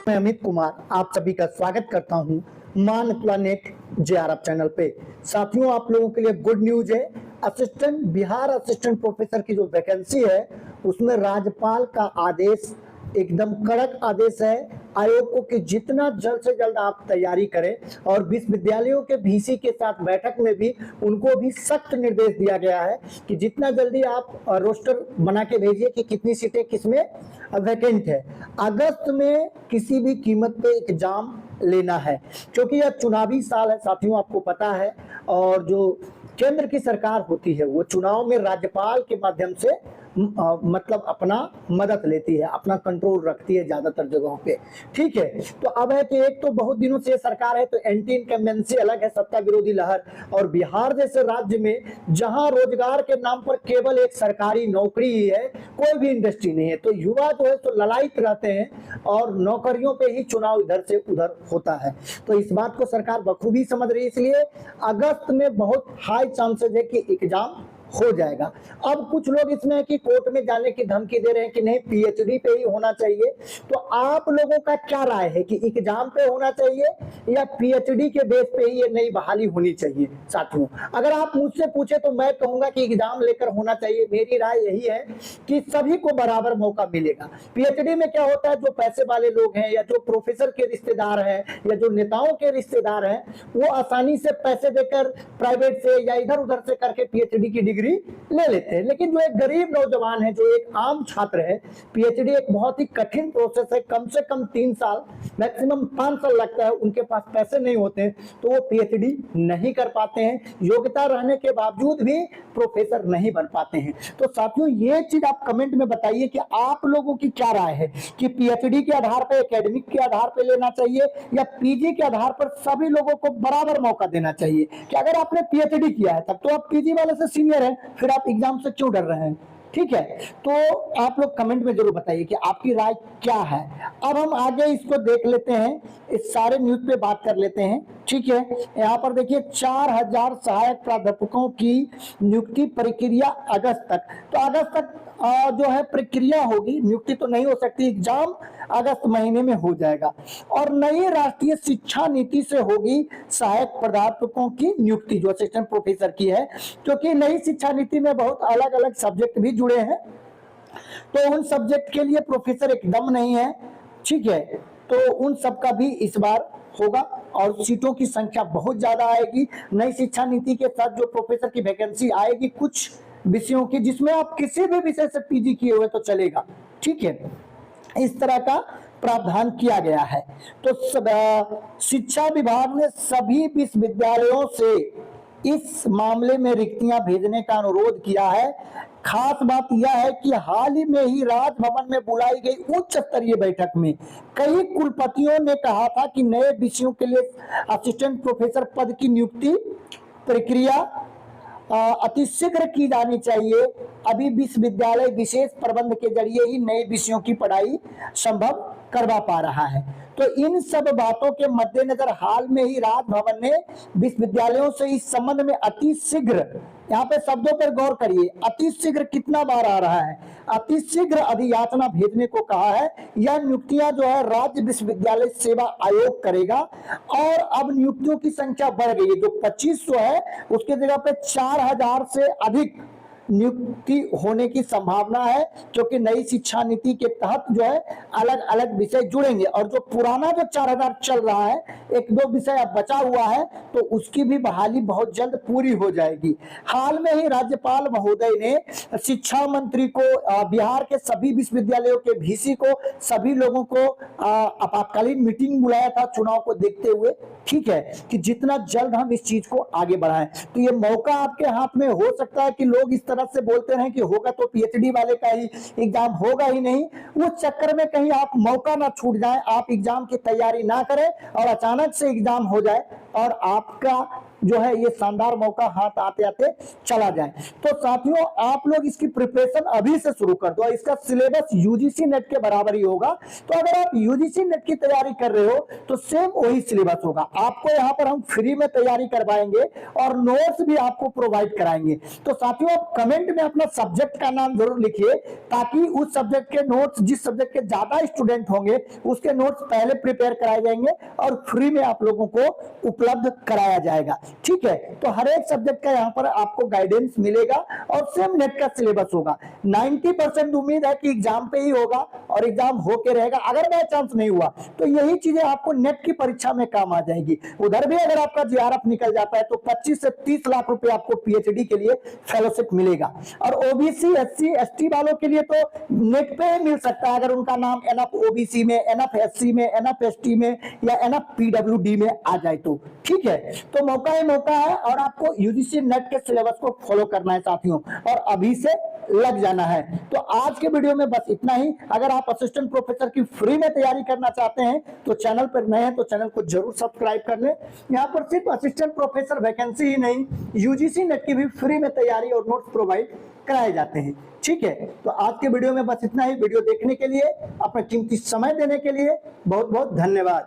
मैं अमित कुमार आप सभी का स्वागत करता हूं मान प्लानेट जेआरएफ चैनल पे। साथियों, आप लोगों के लिए गुड न्यूज है। बिहार असिस्टेंट प्रोफेसर की जो वैकेंसी है उसमें राज्यपाल का आदेश एकदम कड़क आदेश है आयोग को कि जितना जल्द से जल्द आप तैयारी करें, और विश्वविद्यालयों के वीसी के साथ बैठक में भी उनको भी सख्त निर्देश दिया गया है कि जितना जल्दी आप रोस्टर बना के भेजिए कि कितनी सीटें किसमें वैकेंट है। अगस्त में किसी भी कीमत पे एग्जाम लेना है, क्योंकि यह चुनावी साल है साथियों, आपको पता है। और जो केंद्र की सरकार होती है वो चुनाव में राज्यपाल के माध्यम से मतलब अपना मदद लेती है, अपना कंट्रोल रखती है ज्यादातर जगहों पे। ठीक है, तो अब है कि एक तो बहुत दिनों से सरकार है तो एंटी इनकम्बेंसी अलग है, सत्ता विरोधी लहर। और बिहार जैसे राज्य में जहां रोजगार के नाम पर केवल एक सरकारी नौकरी ही है, कोई भी इंडस्ट्री नहीं है, तो युवा जो है तो ललायित रहते हैं और नौकरियों पे ही चुनाव इधर से उधर होता है। तो इस बात को सरकार बखूबी समझ रही है, इसलिए अगस्त में बहुत हाई चांसेस है कि एग्जाम हो जाएगा। अब कुछ लोग इसमें है कि कोर्ट में जाने की धमकी दे रहे हैं कि नहीं पीएचडी पे ही होना चाहिए। तो आप लोगों का क्या राय है कि एग्जाम पे होना चाहिए या पीएचडी के बेस पे ही ये नई बहाली होनी चाहिए? साथियों, अगर आप मुझसे पूछे तो मैं कहूंगा कि एग्जाम लेकर होना चाहिए। मेरी राय यही है कि सभी को बराबर मौका मिलेगा। पीएचडी में क्या होता है, जो पैसे वाले लोग हैं या जो प्रोफेसर के रिश्तेदार हैं या जो नेताओं के रिश्तेदार हैं वो आसानी से पैसे देकर प्राइवेट से या इधर उधर से करके पीएचडी की डिग्री ले लेते हैं। लेकिन जो एक गरीब नौजवान है, जो एक आम छात्र है, पीएचडी एक बहुत ही कठिन प्रोसेस है, कम से कम 3 साल मैक्सिमम 5 साल लगता है। उनके पास पैसे नहीं होते हैं तो वो पीएचडी नहीं कर पाते हैं, योग्यता रहने के बावजूद भी प्रोफेसर नहीं बन पाते हैं। तो साथियों, ये चीज आप कमेंट में बताइए कि आप लोगों की क्या राय है कि पीएचडी के आधार पर, एकेडमिक के आधार पर लेना चाहिए या पीजी के आधार पर सभी लोगों को बराबर मौका देना चाहिए? कि अगर आपने पीएचडी किया है तब तो आप पीजी वाले से सीनियर है, फिर आप एग्जाम से क्यों डर रहे हैं? ठीक है, तो आप लोग कमेंट में जरूर बताइए कि आपकी राय क्या है। अब हम आगे इसको देख लेते हैं, इस सारे न्यूज पे बात कर लेते हैं। ठीक है, यहाँ पर देखिए 4000 सहायक प्राध्यापकों की नियुक्ति प्रक्रिया अगस्त तक। तो अगस्त तक जो है प्रक्रिया होगी, नियुक्ति तो नहीं हो सकती, एग्जाम अगस्त महीने में हो जाएगा। और नई राष्ट्रीय शिक्षा नीति से होगी सहायक प्राध्यापकों की नियुक्ति, जो असिस्टेंट प्रोफेसर की है, क्योंकि नई शिक्षा नीति में बहुत अलग अलग सब्जेक्ट भी जुड़े हैं, तो उन सब्जेक्ट के लिए प्रोफेसर एकदम नहीं है। ठीक है, तो उन सब का भी इस बार होगा और सीटों की संख्या बहुत ज्यादा आएगी। नई शिक्षा नीति के साथ जो प्रोफेसर की वैकेंसी आएगी कुछ विषयों की, जिसमें आप किसी भी विषय से पीजी किए हुए तो चलेगा। ठीक है, इस तरह का प्रावधान किया गया है। तो शिक्षा विभाग ने सभी विश्वविद्यालयों से इस मामले में रिक्तियां भेजने का अनुरोध किया है। खास बात यह है कि हाल ही में ही राजभवन में बुलाई गई उच्च स्तरीय बैठक में कई कुलपतियों ने कहा था कि नए विषयों के लिए असिस्टेंट प्रोफेसर पद की नियुक्ति प्रक्रिया अतिशीघ्र की जानी चाहिए। अभी विश्वविद्यालय विशेष प्रबंध के जरिए ही नए विषयों की पढ़ाई संभव करवा पा रहा है। तो इन सब बातों के मद्देनजर हाल में ही राजभवन ने विश्वविद्यालयों से इस संबंध में अतिशीघ्र, यहाँ पे शब्दों पर गौर करिए, अतिशीघ्र कितना बार आ रहा है, अतिशीघ्र अधियाचना भेजने को कहा है। यह नियुक्तियां जो है राज्य विश्वविद्यालय सेवा आयोग करेगा। और अब नियुक्तियों की संख्या बढ़ गई है, जो 2500 है उसके जगह पे 4000 से अधिक नियुक्ति होने की संभावना है, क्योंकि नई शिक्षा नीति के तहत जो है अलग अलग विषय जुड़ेंगे। और जो पुराना जो 4000 चल रहा है, एक दो विषय अब बचा हुआ है, तो उसकी भी बहाली बहुत जल्द पूरी हो जाएगी। हाल में ही राज्यपाल महोदय ने शिक्षा मंत्री को, बिहार के सभी विश्वविद्यालयों के वीसी को, सभी लोगों को आपातकालीन मीटिंग बुलाया था चुनाव को देखते हुए। ठीक है, कि जितना जल्द हम इस चीज को आगे बढ़ाएं। तो ये मौका आपके हाथ में हो सकता है कि लोग इस तरह से बोलते रहे कि होगा तो पीएचडी वाले का ही एग्जाम, होगा ही नहीं। उस चक्कर में कहीं आप मौका ना छूट जाए, आप एग्जाम की तैयारी ना करें और अचानक से एग्जाम हो जाए और आपका जो है ये शानदार मौका हाथ आते आते चला जाए। तो साथियों आप लोग इसकी प्रिपरेशन अभी से शुरू कर दो। इसका सिलेबस यूजीसी नेट के बराबर ही होगा। तो अगर आप यूजीसी नेट की तैयारी कर रहे हो तो सेम वही सिलेबस होगा। आपको यहाँ पर हम फ्री में तैयारी करवाएंगे और नोट्स भी आपको प्रोवाइड कराएंगे। तो साथियों आप कमेंट में अपना सब्जेक्ट का नाम जरूर लिखिए, ताकि उस सब्जेक्ट के नोट्स, जिस सब्जेक्ट के ज्यादा स्टूडेंट होंगे उसके नोट्स पहले प्रिपेयर कराए जाएंगे और फ्री में आप लोगों को उपलब्ध कराया जाएगा। ठीक है, तो हर एक सब्जेक्ट का यहाँ पर आपको गाइडेंस मिलेगा और सेम नेट का सिलेबस होगा। 90% उम्मीद है कि एग्जाम पे ही होगा और एग्जाम होके रहेगा। अगर बाय चांस नहीं हुआ तो यही चीजें आपको नेट की परीक्षा में काम आ जाएगी। उधर भी अगर आपका जीआरएफ निकल जाता है तो 25 से 30 लाख रुपए आपको पीएचडी के लिए फेलोशिप मिलेगा। और ओबीसी एससी एसटी वालों के लिए तो नेट पे ही मिल सकता है, अगर उनका नाम एनएफ ओबीसी में, एनएफ एससी में, एनएफ एसटी में या एनएफ पीडब्ल्यूडी में आ जाए तो। ठीक है, तो मौका ही मौका है और आपको यूजीसी नेट के सिलेबस को फॉलो करना है साथियों, और अभी से लग जाना है। तो आज के वीडियो में बस इतना ही। अगर आप असिस्टेंट प्रोफेसर की फ्री में तैयारी करना चाहते हैं तो चैनल पर नए हैं तो चैनल को जरूर सब्सक्राइब कर लें। यहाँ पर सिर्फ असिस्टेंट प्रोफेसर वैकेंसी ही नहीं, यूजीसी नेट की भी फ्री में तैयारी और नोट्स प्रोवाइड कराए जाते हैं। ठीक है, तो आज के वीडियो में बस इतना ही। वीडियो देखने के लिए, अपना कीमती समय देने के लिए बहुत बहुत धन्यवाद।